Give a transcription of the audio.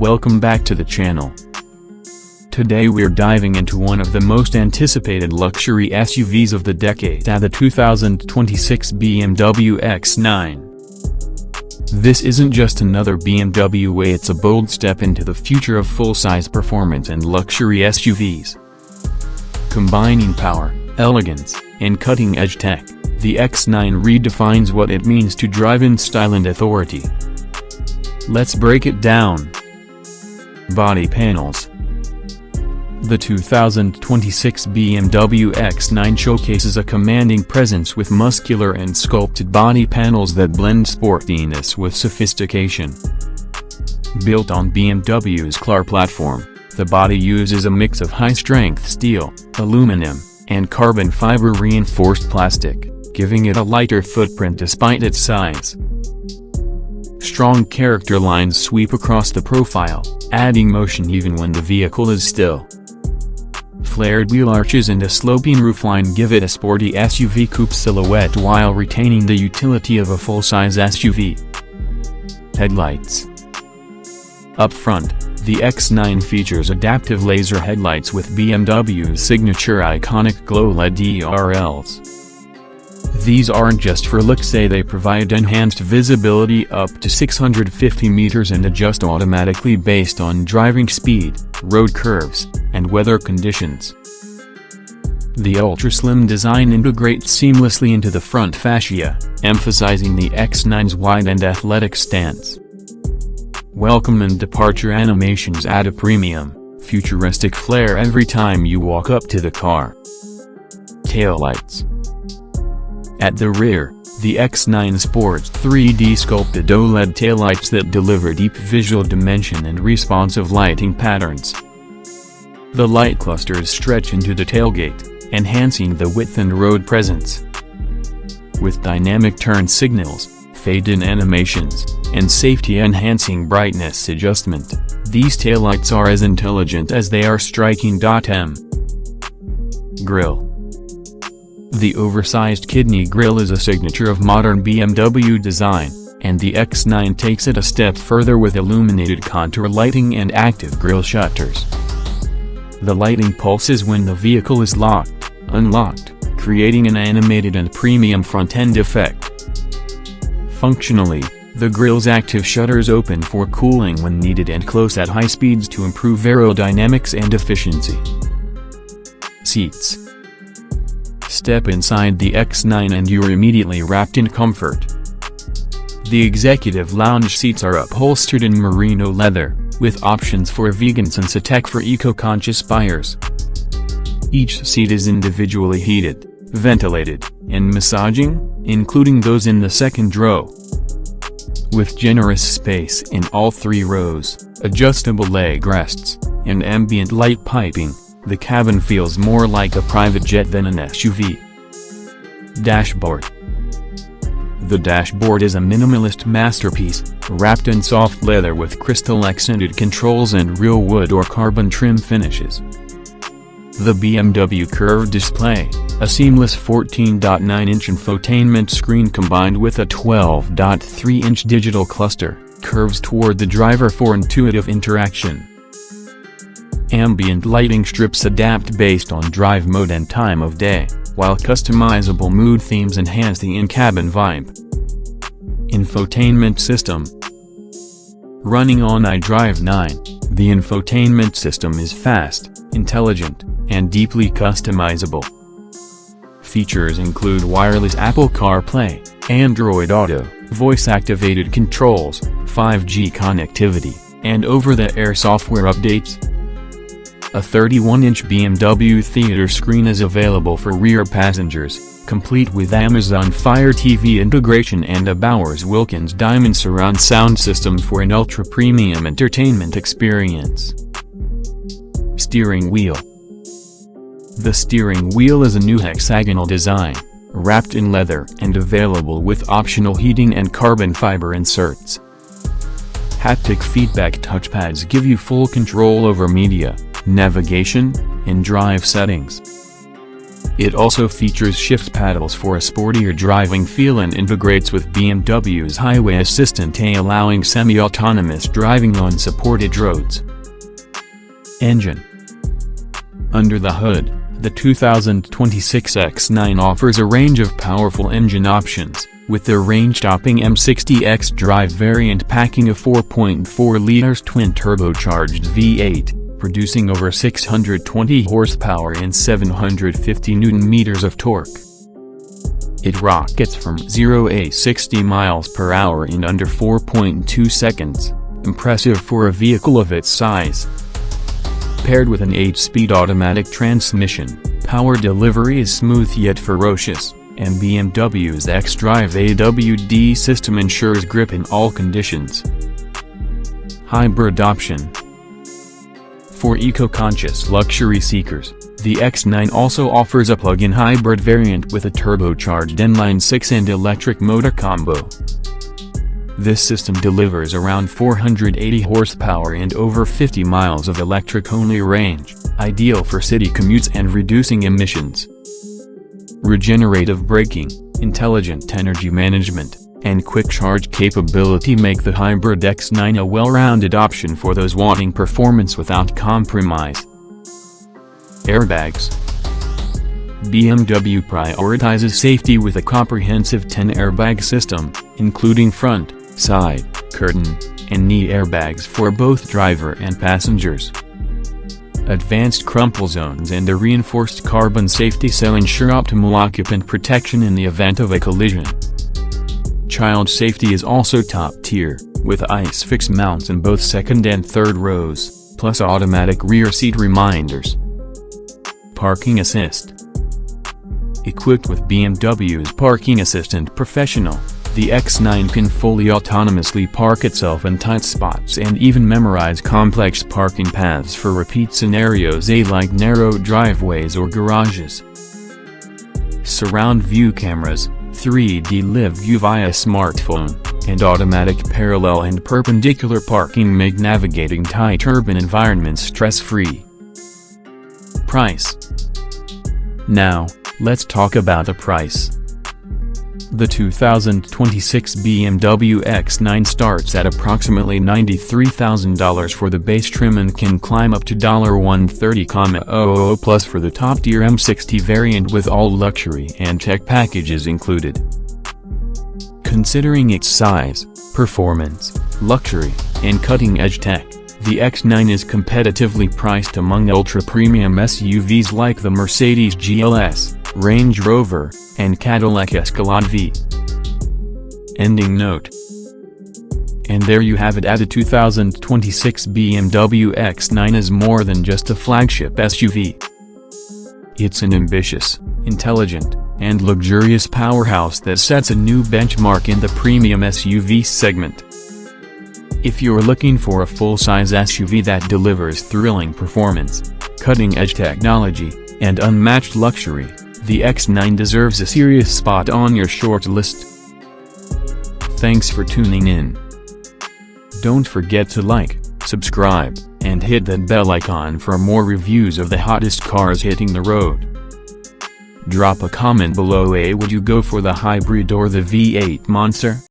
Welcome back to the channel. Today we're diving into one of the most anticipated luxury SUVs of the decade, the 2026 BMW X9. This isn't just another BMW, it's a bold step into the future of full-size performance and luxury SUVs. Combining power, elegance, and cutting-edge tech, the X9 redefines what it means to drive in style and authority. Let's break it down. Body panels. The 2026 BMW X9 showcases a commanding presence with muscular and sculpted body panels that blend sportiness with sophistication. Built on BMW's Car platform, the body uses a mix of high-strength steel, aluminum, and carbon fiber reinforced plastic, giving it a lighter footprint despite its size. Strong character lines sweep across the profile, adding motion even when the vehicle is still. Flared wheel arches and a sloping roofline give it a sporty SUV coupe silhouette while retaining the utility of a full-size SUV. Headlights. Up front, the X9 features adaptive laser headlights with BMW's signature iconic glow LED DRLs. These aren't just for looks, they provide enhanced visibility up to 650 meters and adjust automatically based on driving speed, road curves, and weather conditions. The ultra-slim design integrates seamlessly into the front fascia, emphasizing the X9's wide and athletic stance. Welcome and departure animations add a premium, futuristic flair every time you walk up to the car. Taillights. At the rear, the X9 sports 3D sculpted OLED taillights that deliver deep visual dimension and responsive lighting patterns. The light clusters stretch into the tailgate, enhancing the width and road presence. With dynamic turn signals, fade-in animations, and safety-enhancing brightness adjustment, these taillights are as intelligent as they are striking. Grille. The oversized kidney grille is a signature of modern BMW design, and the X9 takes it a step further with illuminated contour lighting and active grille shutters. The lighting pulses when the vehicle is unlocked, creating an animated and premium front-end effect. Functionally, the grille's active shutters open for cooling when needed and close at high speeds to improve aerodynamics and efficiency. Seats. Step inside the X9 and you're immediately wrapped in comfort. The executive lounge seats are upholstered in merino leather, with options for vegans and tech for eco-conscious buyers. Each seat is individually heated, ventilated, and massaging, including those in the second row. With generous space in all three rows, adjustable leg rests, and ambient light piping, the cabin feels more like a private jet than an SUV. Dashboard. The dashboard is a minimalist masterpiece, wrapped in soft leather with crystal-accented controls and real wood or carbon trim finishes. The BMW curved display, a seamless 14.9-inch infotainment screen combined with a 12.3-inch digital cluster, curves toward the driver for intuitive interaction. Ambient lighting strips adapt based on drive mode and time of day, while customizable mood themes enhance the in-cabin vibe. Infotainment system. Running on iDrive 9, the infotainment system is fast, intelligent, and deeply customizable. Features include wireless Apple CarPlay, Android Auto, voice-activated controls, 5G connectivity, and over-the-air software updates. A 31-inch BMW theater screen is available for rear passengers, complete with Amazon Fire TV integration and a Bowers Wilkins Diamond surround sound system for an ultra-premium entertainment experience. Steering wheel. The steering wheel is a new hexagonal design, wrapped in leather and available with optional heating and carbon fiber inserts. Haptic feedback touchpads give you full control over media, navigation, and drive settings. It also features shift paddles for a sportier driving feel and integrates with BMW's Highway Assistant A, allowing semi-autonomous driving on supported roads. Engine. Under the hood, the 2026 X9 offers a range of powerful engine options, with the range-topping M60 xDrive variant packing a 4.4 liters twin-turbocharged V8. Producing over 620 horsepower and 750 Nm of torque. It rockets from 0 to 60 miles per hour in under 4.2 seconds, impressive for a vehicle of its size. Paired with an 8-speed automatic transmission, power delivery is smooth yet ferocious, and BMW's xDrive AWD system ensures grip in all conditions. Hybrid option. For eco-conscious luxury seekers, the X9 also offers a plug-in hybrid variant with a turbocharged inline-6 and electric motor combo. This system delivers around 480 horsepower and over 50 miles of electric-only range, ideal for city commutes and reducing emissions. Regenerative braking, intelligent energy management, and quick charge capability make the hybrid X9 a well-rounded option for those wanting performance without compromise. Airbags. BMW prioritizes safety with a comprehensive 10-airbag system, including front, side, curtain, and knee airbags for both driver and passengers. Advanced crumple zones and a reinforced carbon safety cell ensure optimal occupant protection in the event of a collision. Child safety is also top tier, with ISOFIX mounts in both second and third rows, plus automatic rear seat reminders. Parking assist. Equipped with BMW's Parking Assistant Professional, the X9 can fully autonomously park itself in tight spots and even memorize complex parking paths for repeat scenarios like narrow driveways or garages. Surround view cameras, 3D live view via smartphone, and automatic parallel and perpendicular parking make navigating tight urban environments stress-free. Price. Now, let's talk about the price. The 2026 BMW X9 starts at approximately $93,000 for the base trim and can climb up to $130,000 plus for the top-tier M60 variant with all luxury and tech packages included. Considering its size, performance, luxury, and cutting-edge tech, the X9 is competitively priced among ultra-premium SUVs like the Mercedes GLS, Range Rover, and Cadillac Escalade V. Ending note. And there you have it. The 2026 BMW X9 is more than just a flagship SUV. It's an ambitious, intelligent, and luxurious powerhouse that sets a new benchmark in the premium SUV segment. If you're looking for a full-size SUV that delivers thrilling performance, cutting-edge technology, and unmatched luxury, the X9 deserves a serious spot on your short list. Thanks for tuning in. Don't forget to like, subscribe, and hit that bell icon for more reviews of the hottest cars hitting the road. Drop a comment below. Would you go for the hybrid or the V8 monster?